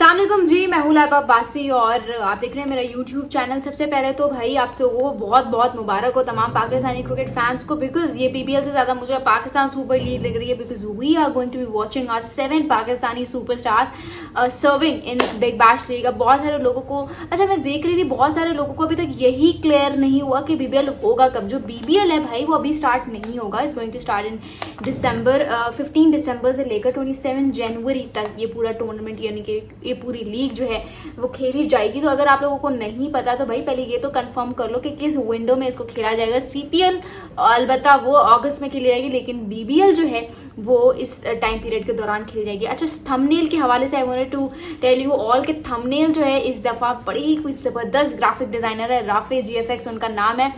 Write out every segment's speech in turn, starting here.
अस्सलाम वालेकुम जी, मैं हूं लाइबा अब्बासी और आप देख रहे हैं मेरा यूट्यूब चैनल। सबसे पहले तो भाई आप लोगों को बहुत बहुत मुबारक हो तमाम पाकिस्तानी क्रिकेट फैंस को, बिकॉज ये बीपीएल से ज्यादा मुझे पाकिस्तान सुपर लीग लग रही है, because we are going to be watching our 7 Pakistani superstars serving in Big Bash League. अब बहुत सारे लोगों को, अच्छा मैं देख रही थी बहुत सारे लोगों को अभी तक यही क्लियर नहीं हुआ कि बीबीएल होगा कब। जो बीबीएल है भाई वो अभी स्टार्ट नहीं होगा, it's going to start in December. 15 दिसंबर से लेकर 27 जनवरी तक ये पूरा टूर्नामेंट यानी कि ये पूरी लीग जो है वो खेली जाएगी। तो अगर आप लोगों को नहीं पता तो भाई पहले ये तो कंफर्म कर लो कि किस विंडो में इसको खेला जाएगा। सीपीएल अलबत्ता वो अगस्त में खेली जाएगी, लेकिन बीबीएल जो है वो इस टाइम पीरियड के दौरान खेली जाएगी। अच्छा, थंबनेल के हवाले से I wanted to tell you all के थंबनेल जो है इस दफा बड़ी ही कोई जबरदस्त ग्राफिक डिजाइनर है, राफे जीएफएक्स उनका नाम है।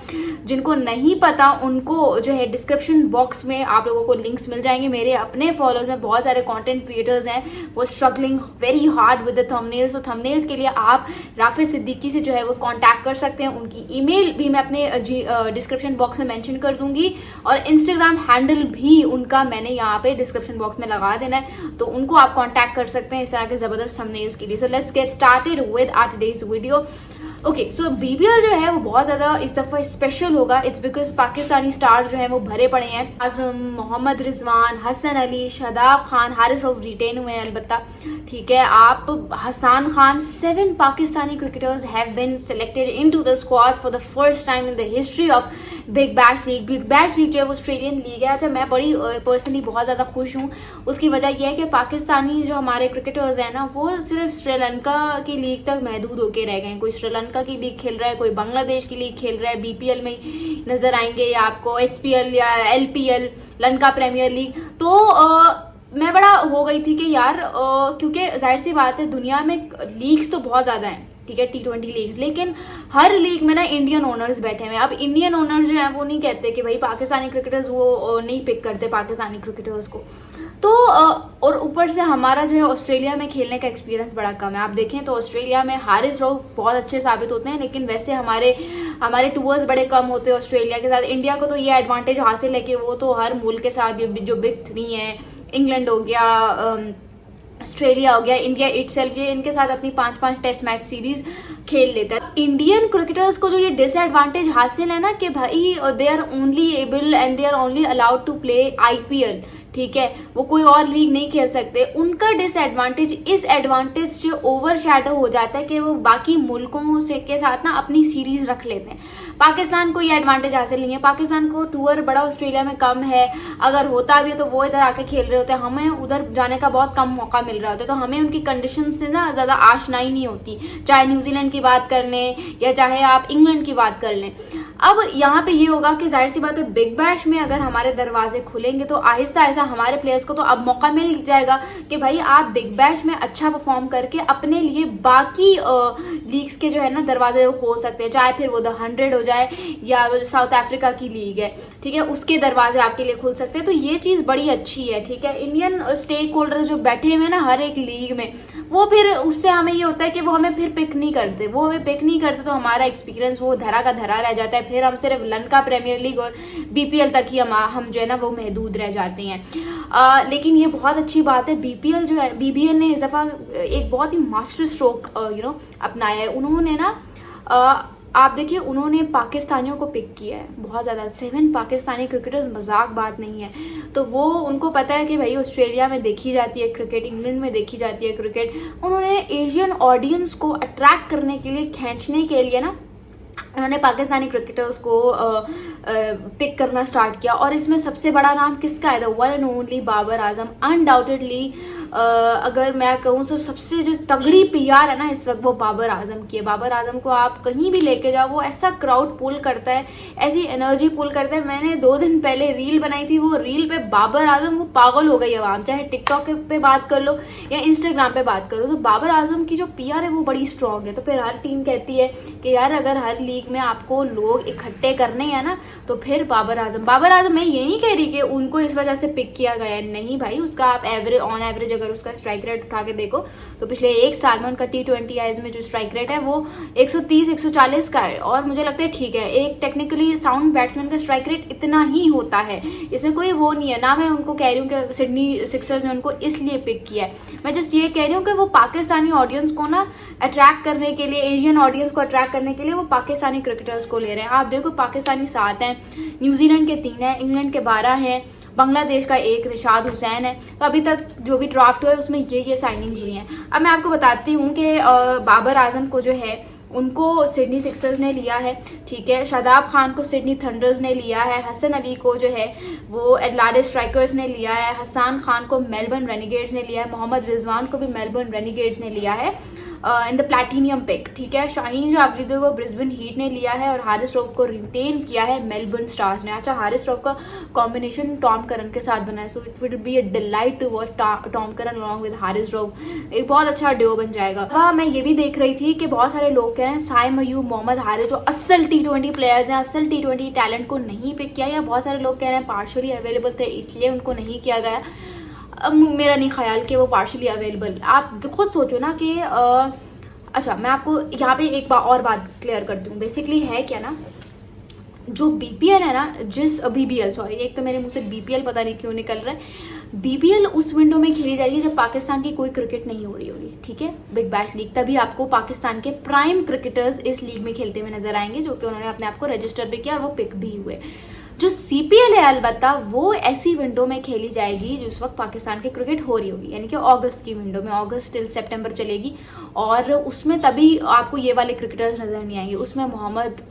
जिनको नहीं पता उनको जो है डिस्क्रिप्शन बॉक्स में आप लोगों को लिंक्स मिल जाएंगे। मेरे अपने फॉलोअर्स में बहुत सारे कंटेंट क्रिएटर्स हैं, वो struggling very hard with the thumbnails. तो थंबनेल्स के लिए आप राफे सिद्दीकी से जो है वो कांटेक्ट कर सकते हैं। उनकी ईमेल भी मैं अपने डिस्क्रिप्शन बॉक्स में मेंशन कर दूंगी और इंस्टाग्राम हैंडल भी उनका मैंने यहाँ पे डिस्क्रिप्शन बॉक्स में लगा देना है, तो उनको आप कांटेक्ट कर सकते हैं इस तरह के जबरदस्त थंबनेल्स के लिए। So let's get started with our today's video. Okay, so BBL जो है वो बहुत ज्यादा इस दफा स्पेशल होगा। इट्स बिकॉज पाकिस्तानी स्टार जो है वो भरे पड़े हैं। आजम, मोहम्मद रिजवान, हसन अली, शादाब खान, हारिस रऊफ रिटेन हुए हैं अलबत्ता, ठीक है। आप Hasan Khan, 7 Pakistani cricketers have been selected into the squads for the first time in the history of Big Bash League. Big Bash League जो है वो ऑस्ट्रेलियन लीग है। अच्छा, मैं बड़ी पर्सनली बहुत ज्यादा खुश हूँ। उसकी वजह यह है कि पाकिस्तानी जो हमारे क्रिकेटर्स हैं ना वो सिर्फ श्रीलंका की लीग तक महदूद होके रह गए हैं। कोई श्रीलंका की लीग खेल रहा है, कोई बांग्लादेश की लीग खेल रहा है, बीपीएल में नजर आएंगे या आपको एसपीएल या एलपीएल, लंका प्रीमियर लीग। तो मैं बड़ा हो गई थी कि यार क्योंकि जाहिर सी बात है दुनिया में लीग्स तो बहुत ज्यादा हैं, ठीक है, T20 लीग्स, लेकिन हर लीग में ना इंडियन ओनर्स बैठे हुए हैं। अब इंडियन ओनर्स जो है वो नहीं कहते कि भाई पाकिस्तानी क्रिकेटर्स वो नहीं पिक करते पाकिस्तानी क्रिकेटर्स को। तो और ऊपर से हमारा जो है ऑस्ट्रेलिया में खेलने का एक्सपीरियंस बड़ा कम है। आप देखें तो ऑस्ट्रेलिया में हारिस रऊफ बहुत अच्छे साबित होते हैं, लेकिन वैसे हमारे टूर्स बड़े कम होते हैं ऑस्ट्रेलिया के साथ। इंडिया को तो ये एडवांटेज हासिल है कि वो तो हर मुल्क के साथ जो बिग 3 है, इंग्लैंड हो गया, ऑस्ट्रेलिया हो गया, इंडिया इटसेल्फ, ये इनके साथ अपनी 5-5 टेस्ट मैच सीरीज खेल लेता है। इंडियन क्रिकेटर्स को जो ये डिसएडवांटेज हासिल है ना कि भाई they are only able and they are only allowed to play IPL, ठीक है, वो कोई और लीग नहीं खेल सकते। उनका डिसएडवांटेज इस एडवांटेज से ओवर शैडो हो जाता है कि वो बाकी मुल्कों से के साथ ना अपनी सीरीज रख लेते हैं। पाकिस्तान को ये एडवांटेज हासिल नहीं है। पाकिस्तान को टूर बड़ा ऑस्ट्रेलिया में कम है, अगर होता भी है तो वो इधर आके खेल रहे होते हैं, हमें उधर जाने का बहुत कम मौका मिल रहा होता है, तो हमें उनकी कंडीशन से ना ज्यादा आशनाई नहीं होती, चाहे न्यूजीलैंड की बात कर लें या चाहे आप इंग्लैंड की बात कर लें। अब यहाँ पे ये होगा कि जाहिर सी बात है बिग बैश में अगर हमारे दरवाजे खुलेंगे तो आहिस्ता आहिस्ता हमारे प्लेयर्स को तो अब मौका मिल जाएगा कि भाई आप बिग बैश में अच्छा परफॉर्म करके अपने लिए बाकी लीग्स के जो है ना दरवाजे खोल सकते हैं, चाहे फिर वो द 100 हो जाए या वो जो साउथ अफ्रीका की लीग है, ठीक है, उसके दरवाजे आपके लिए खुल सकते हैं। तो ये चीज बड़ी अच्छी है, ठीक है। इंडियन स्टेक होल्डर जो बैठे हुए हैं ना हर एक लीग में, वो फिर उससे हमें ये होता है कि वो हमें फिर पिक नहीं करते, तो हमारा एक्सपीरियंस वो धरा का धरा रह जाता है। फिर हम सिर्फ लंका प्रीमियर लीग और बीपीएल तक ही हम जो है ना वो महदूद रह जाते हैं। लेकिन ये बहुत अच्छी बात है, बीपीएल जो है, बीबीएल ने इस दफा एक बहुत ही मास्टर स्ट्रोक अपनाया है। उन्होंने ना आप देखिए उन्होंने पाकिस्तानियों को पिक किया है बहुत ज्यादा, 7 पाकिस्तानी क्रिकेटर्स, मजाक बात नहीं है। तो वो उनको पता है कि भाई ऑस्ट्रेलिया में देखी जाती है क्रिकेट, इंग्लैंड में देखी जाती है क्रिकेट। उन्होंने एशियन ऑडियंस को अट्रैक्ट करने के लिए, खींचने के लिए ना उन्होंने पाकिस्तानी क्रिकेटर्स को पिक करना स्टार्ट किया। और इसमें सबसे बड़ा नाम किसका है? The one and only Babar Azam. Undoubtedly अगर मैं कहूँ तो सबसे जो तगड़ी पीआर है ना इस वक्त वो बाबर आजम की है। बाबर आजम को आप कहीं भी लेके जाओ, वो ऐसा क्राउड पुल करता है, ऐसी एनर्जी पुल करता है। मैंने 2 दिन पहले रील बनाई थी, वो रील पे बाबर आजम, वो पागल हो गई आवाम, चाहे टिकटॉक पे बात कर लो या इंस्टाग्राम पे बात कर लो। तो बाबर आजम की जो पीआर है वो बड़ी स्ट्रांग है। तो फिर हर टीम कहती है कि यार अगर हर लीग में आपको लोग इकट्ठे करने हैं ना तो फिर बाबर आजम मैं ये नहीं कह रही कि उनको इस वजह से पिक किया गया है, नहीं भाई, उसका आप ऑन एवरेज अगर उसका स्ट्राइक रेट उठा के देखो तो पिछले 1 साल में उनका T20 आईज में जो स्ट्राइक रेट है वो 130-140 का है, और मुझे लगता है ठीक है, एक टेक्निकली साउंड बैट्समैन का स्ट्राइक रेट इतना ही होता है, इसमें कोई वो नहीं है ना। मैं उनको कह रही हूँ कि सिडनी सिक्सर्स ने उनको इसलिए पिक किया है, मैं जस्ट ये कह रही हूँ कि वो पाकिस्तानी ऑडियंस को ना अट्रैक्ट करने के लिए, एशियन ऑडियंस को अट्रैक्ट करने के लिए वो पाकिस्तानी क्रिकेटर्स को ले रहे हैं। आप देखो पाकिस्तानी 7 हैं, न्यूजीलैंड के 3 हैं, इंग्लैंड के 12 हैं, बांग्लादेश का 1 रिशाद हुसैन है। तो अभी तक जो भी ड्राफ्ट हुआ है उसमें ये साइनिंग्स हुई हैं। अब मैं आपको बताती हूँ कि बाबर आजम को जो है उनको सिडनी सिक्सर्स ने लिया है, ठीक है। शादाब खान को सिडनी थंडर्स ने लिया है। हसन अली को जो है वो एडलाइड स्ट्राइकर्स ने लिया है। हसन खान को मेलबर्न रेनिगेड्स ने लिया है। मोहम्मद रिजवान को भी मेलबर्न रेनिगेड्स ने लिया है इन द प्लैटिनियम पिक, ठीक है। शाहीन जाफरीदी को ब्रिस्बेन हीट ने लिया है और हारिस रऊफ को रिटेन किया है मेलबर्न स्टार्स ने। अच्छा, हारिस रऊफ का कॉम्बिनेशन टॉम करन के साथ बना है, so it would be a delight to watch Tom Curran along with Haris Rauf. एक बहुत अच्छा ड्यो बन जाएगा। वह मैं ये भी देख रही थी कि बहुत सारे लोग कह रहे हैं साइम अयूब, मोहम्मद हारिस जो असल T20 प्लेयर्स हैं, असल T20 टैलेंट को नहीं पिक किया, या बहुत सारे लोग कह रहे हैं पार्शली अवेलेबल थे इसलिए उनको नहीं किया गया। अब मेरा नहीं ख्याल कि वो पार्शली अवेलेबल। आप खुद सोचो ना कि अच्छा, मैं आपको यहाँ पे एक और बात क्लियर करती हूँ। बेसिकली है क्या ना, जो BPL है ना, जिस BBL सॉरी, एक तो मेरे मुंह से BPL पता नहीं क्यों निकल रहा है। BBL उस विंडो में खेली जाएगी जब पाकिस्तान की कोई क्रिकेट नहीं हो रही होगी, ठीक है, बिग बैश लीग। तभी आपको पाकिस्तान के प्राइम क्रिकेटर्स इस लीग में खेलते हुए नजर आएंगे, जो कि उन्होंने अपने आप को रजिस्टर भी किया और वो पिक भी हुए। जो CPL है अलबत्ता वो ऐसी विंडो में खेली जाएगी जिस वक्त पाकिस्तान की क्रिकेट हो रही होगी, यानी कि अगस्त की विंडो में, अगस्त टिल सितंबर चलेगी। और उसमें तभी आपको ये वाले क्रिकेटर्स नजर नहीं आएंगे। उसमें मोहम्मद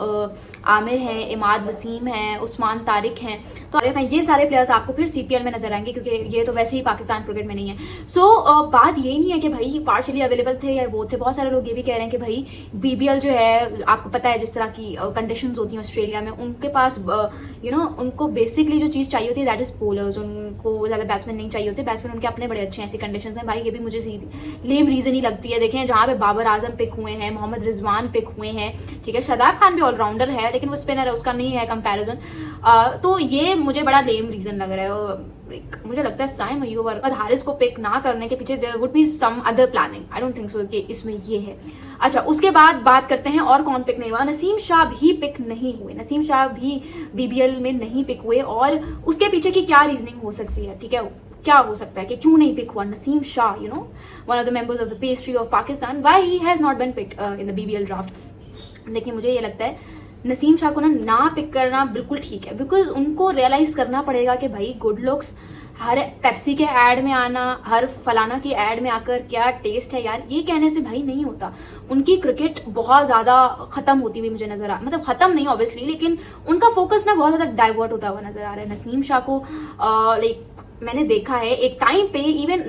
आमिर हैं, इमाद वसीम हैं, उस्मान तारिक हैं, तो ये सारे प्लेयर्स आपको फिर CPL में नजर आएंगे, क्योंकि ये तो वैसे ही पाकिस्तान क्रिकेट में नहीं है। सो बात ये नहीं है कि भाई पार्शली अवेलेबल थे या वो थे। बहुत सारे लोग ये भी कह रहे हैं कि भाई BBL जो है, आपको पता है जिस तरह की कंडीशंस होती हैं ऑस्ट्रेलिया में, उनके पास उनको बेसिकली जो चीज चाहिए होती है दैट इज बॉलर्स। उनको ज्यादा बैट्समैन नहीं चाहिए होते, बैट्समैन उनके अपने बड़े अच्छे हैं ऐसी कंडीशंस में। भाई ये भी मुझे लेम रीजन ही लगती है। देखें, जहाँ पे बाबर आजम पिक हुए हैं, मोहम्मद रिजवान पिक हुए हैं, ठीक है, शादाब खान भी ऑलराउंडर है लेकिन वो स्पिनर है, उसका नहीं है कंपैरिजन। तो ये मुझे बड़ा लेम रीजन लग रहा है। मुझे लगता है साइम अयूब और हारिस को पिक ना करने के पीछे there would be some other planning. I don't think so कि इसमें ये है। अच्छा, उसके बाद बात करते हैं और कौन पिक नहीं हुआ। नसीम शाह भी पिक नहीं हुए। नसीम शाह भी BBL में नहीं पिक हुए और उसके पीछे की क्या रीजनिंग हो सकती है, ठीक है, क्या हो सकता है कि क्यों नहीं पिक हुआ Naseem Shah, one of the members of the pastry of Pakistan, why he has not been picked in the BBL draft. देखिए, मुझे ये लगता है नसीम शाह को ना पिक करना बिल्कुल ठीक है, बिकॉज उनको रियलाइज करना पड़ेगा कि भाई गुड लुक्स हर पेप्सी के ऐड में आना, हर फलाना की ऐड में आकर क्या टेस्ट है यार, ये कहने से भाई नहीं होता। उनकी क्रिकेट बहुत ज्यादा खत्म होती हुई मुझे नजर मतलब खत्म नहीं ऑब्वियसली, लेकिन उनका फोकस ना बहुत ज्यादा डाइवर्ट होता हुआ नजर आ रहा है। नसीम शाह को लाइक मैंने देखा है एक टाइम पे, इवन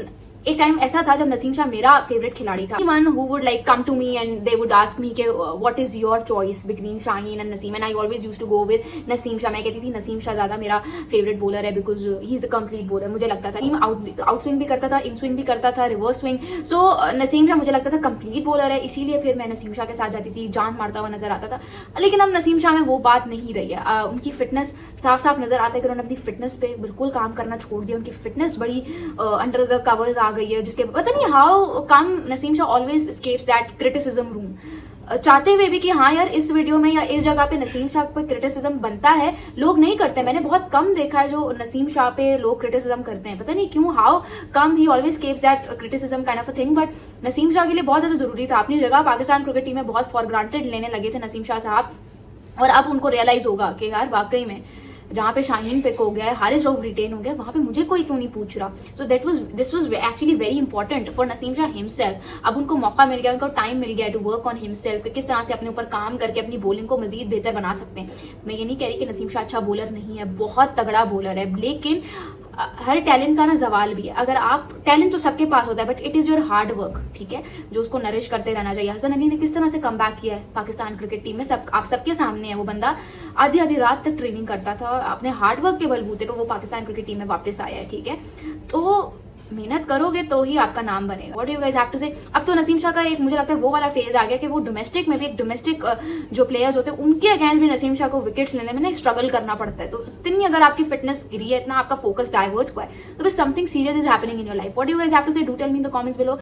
एक टाइम ऐसा था जब नसीम शाह मेरा फेवरेट खिलाड़ी था। One who would like come to me and they would ask me के what is your choice between Shaheen and Naseem, and I always used to go with Naseem Shah. मैं कहती थी नसीम शाह ज्यादा मेरा फेवरेट बॉलर है because he is a complete bowler. मुझे लगता था आउट स्विंग भी करता था, इन स्विंग भी करता था, रिवर्स स्विंग। सो नसीम शाह मुझे लगता था कंप्लीट बॉलर है, इसीलिए फिर मैं नसीम शाह के साथ जाती थी, जान मारता हुआ नजर आता था। लेकिन अब नसीम शाह में वो बात नहीं रही है। उनकी फिटनेस साफ साफ नजर आता है कि उन्होंने अपनी फिटनेस पे बिल्कुल काम करना छोड़ दिया। उनकी फिटनेस बड़ी अंडर द कवर्स आ गई है, जिसके पता नहीं how come Naseem Shah always escapes that criticism room. चाहते हुए भी कि हाँ यार इस वीडियो में या इस जगह पे नसीम शाह पे क्रिटिसिज्म बनता है, लोग नहीं करते। मैंने बहुत कम देखा है जो नसीम शाह पे लोग क्रिटिसिज्म करते हैं, पता नहीं क्यों, how come he always escapes that criticism kind of a thing. But Naseem Shah के लिए बहुत ज्यादा जरूरी था। अपनी जगह पाकिस्तान क्रिकेट टीम में बहुत फॉर ग्रांटेड लेने लगे थे नसीम शाह साहब, और अब उनको रियलाइज होगा कि यार वाकई में जहाँ पे शाहीन पिक हो गया है, हारिस रऊफ रिटेन हो गया, वहां पे मुझे कोई क्यों नहीं पूछ रहा। So this was actually very important for Naseem Shah himself. अब उनको मौका मिल गया, उनको टाइम मिल गया टू वर्क ऑन हिमसेल्फ, कि किस तरह से अपने ऊपर काम करके अपनी बॉलिंग को मजीद बेहतर बना सकते हैं। मैं ये नहीं कह रही कि नसीम शाह अच्छा बॉलर नहीं है, बहुत तगड़ा बॉलर है, लेकिन हर टैलेंट का ना जवाल भी है। अगर आप टैलेंट तो सबके पास होता है, but it is your hard work, ठीक है, जो उसको नरिश करते रहना चाहिए। हसन अली ने किस तरह से कम बैक किया है पाकिस्तान क्रिकेट टीम में, आप सबके सामने है। वो बंदा आधी आधी रात तक ट्रेनिंग करता था, अपने हार्ड वर्क के बलबूते पे वो पाकिस्तान क्रिकेट टीम में वापस आया है, ठीक है। तो मेहनत करोगे तो ही आपका नाम बनेगा। What do you guys have to say. अब तो नसीम शाह का एक मुझे लगता है वो वाला फेज आ गया कि वो डोमेस्टिक में भी, एक डोमेस्टिक जो प्लेयर्स होते हैं उनके अगेंस्ट भी नसीम शाह को विकेट्स लेने में ना स्ट्रगल करना पड़ता है। तो इतनी अगर आपकी फिटनेस गिरी है, इतना आपका फोकस डाइवर्ट हुआ है, तो फिर something serious is happening in your life. What do you guys have to say, do tell me in the comments below.